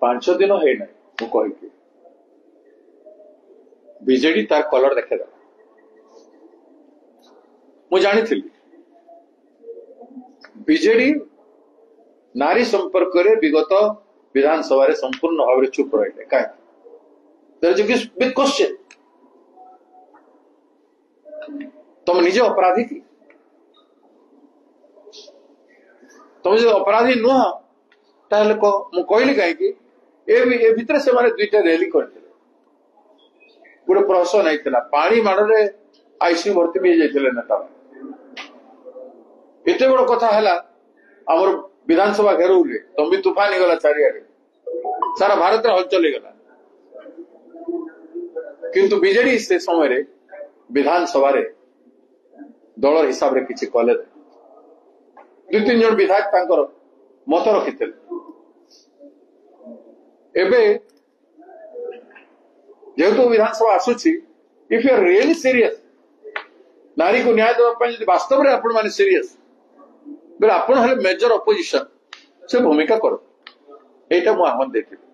5 दिन है ना मु कही बीजेडी तार कलर देखे मु जानी बीजेडी नारी संपर्क में विगत विधानसभा संपूर्ण भाव में चुप रही कहीं क्वेश्चन तुम निजे अपराधी थी तुम जो अपराधी नुह ताहले मु कहली कहीं ए भितर से माने दुईटा रैली करते गोटे प्रहसन नहीं पानी माड़े आईसीयू भर्ती भी जाते नेता एत बड़ कथा है आमर विधानसभा घेरौले तुम भी तूफान ही गला चारिआडे सारा भारत हलचल गला किंतु बीजेडी से समय रे विधानसभा रे दल हिसाब रे किछि कले 2-3 जन विधायक तांकर मत रखिते एबे जेहेतु विधानसभा आसुची if you are really serious नारी को न्याय देवा यदि वास्तव में आपण माने सीरियस बेले आपण हले मेजर अपोजिशन से भूमिका करो एटा मु आह्वान देथिबी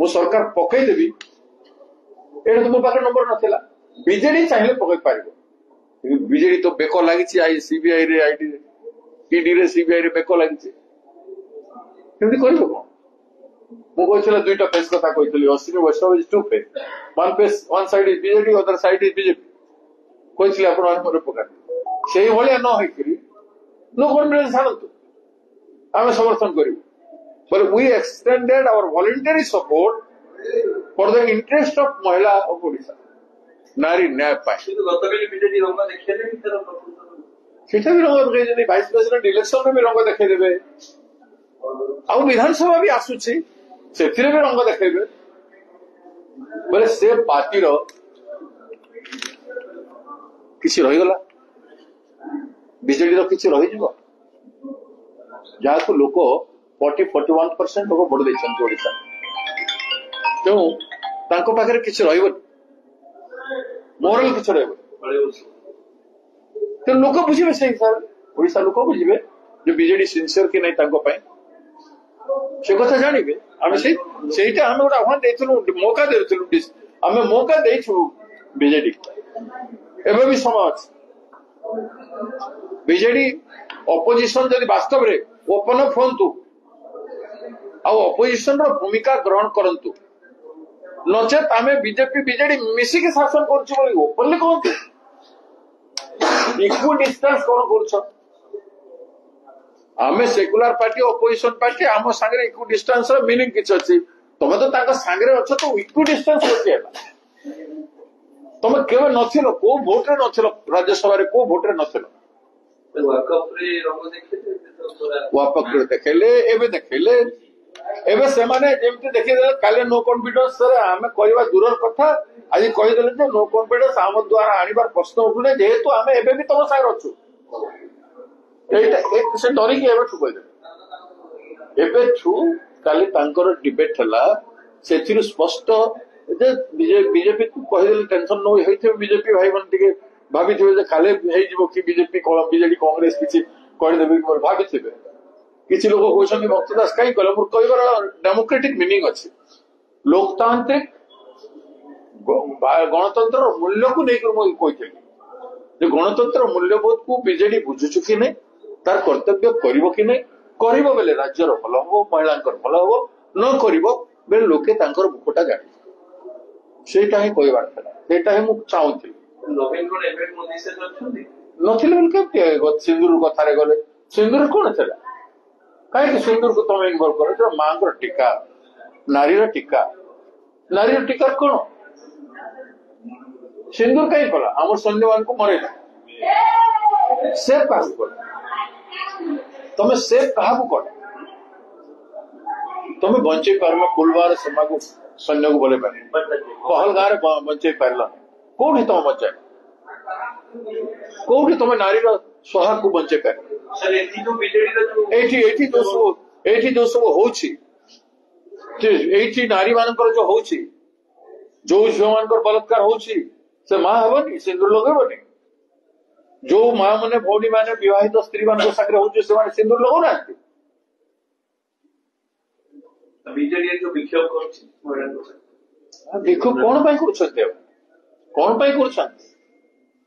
मु सरकार पकई देबी एटा तो मो पाखे नंबर नथिला बीजेडी चाहिए पकई पारिबो बीजेडी तो बेको लागिछि आई सीबीआई रे आईडी रे ईडी रे सीबीआई रे बेको लागिछि केमति करबो मु कहथिला दुईटा पेज कथा कहथिली Ashwini Vaishnaw is to face one side is BJD other side is BJP कहथिली आपण मन पका सेही भलिया न होइकरी नो कॉन्फिडेंस हालतु आमे समर्थन करिवो but we extended our voluntary support for the interest of mahila of Odisha नारी न्याय पाए गतकाली बीजेडी रंग देखैले सेटा भी रंग देखै वाइस प्रेसिडेंट इलेक्शन में भी रंग देखैदेबे आ विधानसभा भी आसुछि सेथिरे भी रंग देखैबे बोले से पार्टी रो किसी रहीगला बीजेडी रो किसी रहीजिबो जहां लोक 40-41% लोक भोट देछन ओडिशा तेणु तांको पाखरे किसी रहिबो मोरल किसी रहिबो तो लोक बुझिबे से हिसाब ओडिशा लोक बुझिबे जो बीजेडी सिंसियर कि नहीं तांको पाए से कथा जानिबे आमे सेटा हम गोटा आह्वान देथिलु मौका देथिलु आमे मौका देछु बीजेडी एबे भी समय अछि बीजेडी ऑपोजिशन जदि वास्तव रे ओपन अप होंतु आ ऑपोजिशन रो भूमिका ग्रहण करंतु नचेत आमे बीजेडी मिसी के शासन करछु बोली ओपनली कहंतु इक्वल डिस्टेंस कोन करछ आमे सेकुलर पार्टी ऑपोजिशन पार्टी आम संगे इक्वल डिस्टेंस रो मीनिंग किछ अछि तमे तो ताका संगे अछ तो इक्वल डिस्टेंस होती तमे केवे नथिलो को वोट रे नथिलो राज्यसभा रे को वोट रे नथिलो वापक रे देखले एबे देखले एबे से माने जेमति देखि देले काले नो कॉन्फिडेंस रे आमे कहबा दूरर कथा आज कहि देले जे नो कॉन्फिडेंस आम द्वारा आनिबार प्रश्न उठले जेहेतु आमे एबे भी तम सागर अछु एटा एक से डरी के एबे ठुकइ दे एबे छु काली तांकर डिबेट हला सेथिरु स्पष्ट जे बीजेपी को कहि देले टेंशन न होइथे बीजेपी भाई मन टिके भाभी थे जे काले हेइ जिवो कि बीजेपी कोला बीजेडी कांग्रेस किछि कहि देबे कि भाभी थे किछि लोग होछन भक्तदास कहीं कले मोर कहबार डेमोक्रेटिक मीनिंग अछि लोकतांत्रिक गणतंत्र मूल्य को लेकर मु कहिथि जे गणतंत्र मूल्यबोध को बीजेडी बुझुछु कि नै तार कर्तव्य करिवो कि नै करिवो बेले राज्यर भल हो महिलांकर भल हो न करिवो बेले लोके तांकर मुखटा गाडी सेटा ही कहबार था सेटा ही मु चाहूथि नवीन कोन एफेक्ट मोदी से करछथि नथिले बेले के सिंदूर कथा रे गले सिंदूर कोन छला कहीं सिंदूर को तुम इन्वॉल्व करो जो मां को टीका नारी टीका कौन सिंदूर कहीं कला आम सैन्य मान को मरे सेफ क्या तुम सेफ क्या कर तुम बंचे पार पुलवार सीमा को सैन्य को बोले पहलगाँ बंचे पार कौटी तुम बचाए कौटी तुम नारी स्वाहा को बंचे पार जो सब होची नारी मानकर जो होची जो झील मान बलात्कार होची से माँ हेबनी सिंदूर लगेबनी जो माँ मैंने भौणी मैंने विवाहित स्त्री मान सागर हो सिंदूर लगौना ବିଜେଡି ଯୋଉ ବିକ୍ଷୋଭ କରୁଛି ବିକ୍ଷୋଭ କଣ ପାଇଁ କରୁଛନ୍ତି? କଣ ପାଇଁ କରୁଛନ୍ତି?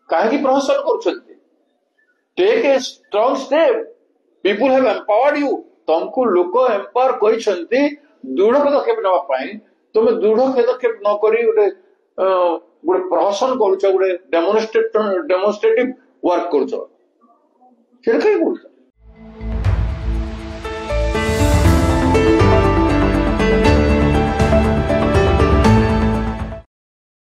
କାହିଁକି ପ୍ରହସନ କରୁଛନ୍ତି? Take a strong step. People have empowered you. ତମକୁ ଲୋକ ଏମ୍ପାୱାର କରିଛନ୍ତି ଦୃଢ ପଦକ୍ଷେପ ନେବା ପାଇଁ। ତମେ ଦୃଢ ପଦକ୍ଷେପ ନ କରି ଗୋଟେ ପ୍ରହସନ କରୁଛ, ଗୋଟେ ଡେମୋନଷ୍ଟ୍ରେଟିଭ ୱାର୍କ କରୁଛ। ସେଟା କାହିଁ କରୁଛ?